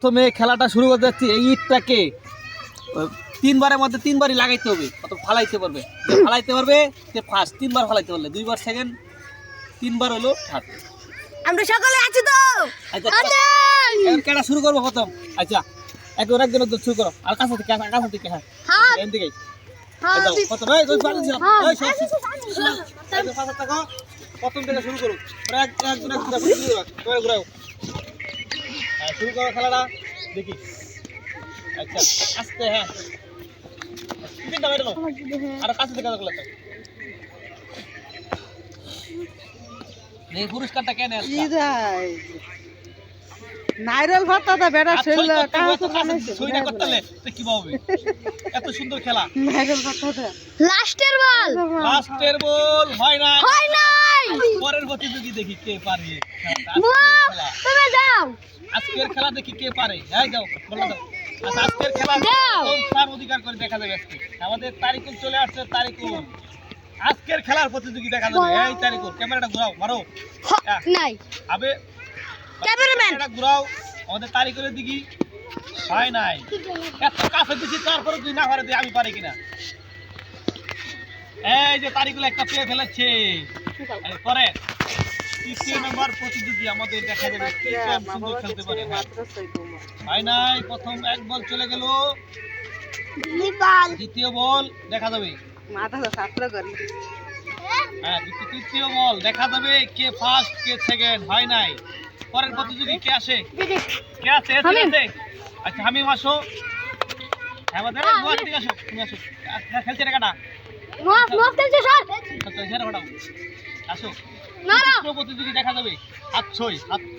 প্রথমে খেলাটা শুরু করতে যাচ্ছি। এই ইটটাকে তিনবারের মধ্যে তিনবারই লাগাইতে হবে, কত ফালাইতে পারবে, যে ফালাইতে পারবে সে ফার্স্ট। তিনবার ফালাইতে পারলে, দুইবার সেকেন্ড, তিনবার হলো থার্ড। আমরা সকালে আছি তো। আচ্ছা এখন কেটা শুরু করবো প্রথম? আচ্ছা একজন একজন শুরু করো। আর কাছে থেকে হ্যাঁ এখান থেকেই প্রথম থেকে শুরু করো। একজন ঘুরাও, শুরু করো খেলাটা দেখি। আচ্ছা আস্তে, হ্যাঁ আর কাছে থেকে পুরস্কারটা কেন নাইরল ভাতটা বেড়া শৈল কি পাবে? এত সুন্দর খেলা। নাইরল ভাতটা লাস্টের বল হয় না, পরের প্রতিযোগী দেখি কে পারে। তুমি যাও, আজকের খেলা দেখি কে পারে। এই যাও বলে দাও। আচ্ছা আজকের খেলা তার অধিকার করে দেখা যাবে। আজকে আমাদের তারিকুল চলে আসছে। তারিকুল আজকের খেলার প্রতিযোগী দেখা যাবে। এই তারিকুল ক্যামেরাটা ঘোরাও, মারো নাই আবে ক্যামেরাম্যান ক্যামেরাটা ঘোরাও। আমাদের তারিকুলের দিকে হয় নাই, এত কাছে দিছি তারপরে তুই না পারে আমি পারি কিনা। এই যে তারিকুল একটা প্লে ফেলেছে। পরে তৃতীয় নম্বর প্রতিযোগী আমাদের দেখা যাবে কে কেমন সুন্দর খেলতে পারে। হয় নাই, প্রথম এক বল চলে গেল। দ্বিতীয় বল দেখা যাবে। হ্যাঁ তৃতীয় বল দেখা যাবে কে ফার্স্ট কে সেকেন্ড। হয় নাই, পরের প্রতিযোগী কে আসে? কে আছে? আচ্ছা হামিম আসো। আমাদের দিকে আসো, তুমি আসো। খেলছে রে কাটা আসো। প্রতিযোগী দেখা যাবে।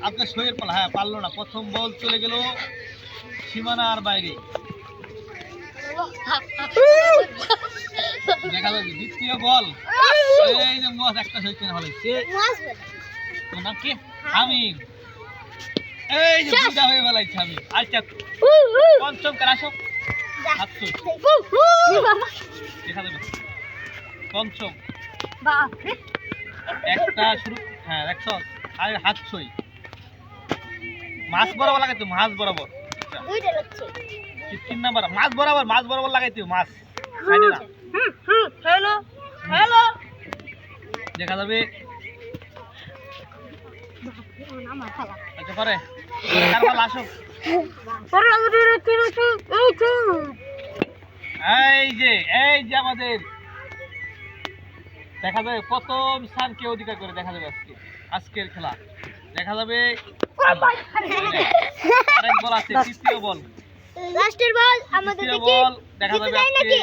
আপনার সইয়ের পালা। হ্যাঁ পারলো না, প্রথম বল চলে গেল সীমানার বাইরে। দেখা যাবে দ্বিতীয় বল। এই যে মাছ একটা সই কিনা হলে নাম কি? হামিম। এই যে দুইটা হয়ে বেলাইছে আমি। আচ্ছা পঞ্চম কার আসো। দেখা যাবে পঞ্চম একটা শুরু। হ্যাঁ একশো আর হাত ছই মাছ বরাবর লাগাইতে, মাছ বরাবর। তিন নাম্বার মাছ বরাবর লাগাইতে, মাছ সাইডে না। দেখা যাবে। আচ্ছা পরে আসো। এই যে আমাদের দেখা যাবে প্রথম স্থান কে অধিকার করে দেখা যাবে। আজকের খেলা দেখা যাবে। আরেক বল আছে, তৃতীয় বল লাস্টের বল আমাদের দেখি বল দেখা যাবে আজকে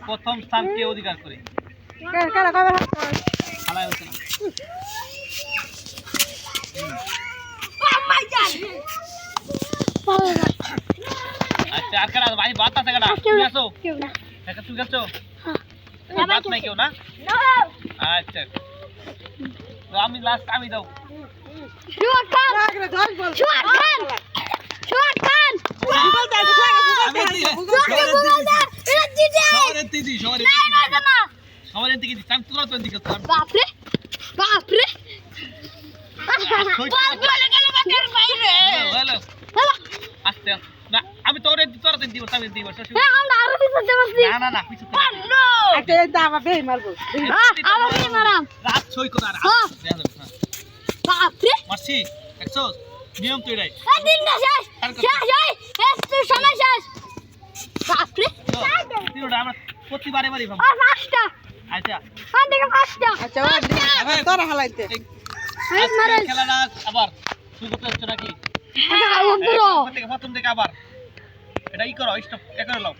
প্রথম স্থান কে অধিকার করে। খেলায় হচ্ছে না। আচ্ছা আর কারা ভাই বাত আছে কারা? তুমি আসো। দেখা তুমি আসো। বাত নাই কেউ না? আচ্ছা তো আমি লাস্ট আমি দাও। আমি তোর দিব না না পিছু মারছি একশো নিয়ম তো এটাই। আমরা প্রতিবারে বাড়ি ভাবো। খেলাটা আবার শুরু করতে হচ্ছে নাকি? প্রথম থেকে আবার এটা ই করো, স্টপ করে লাও।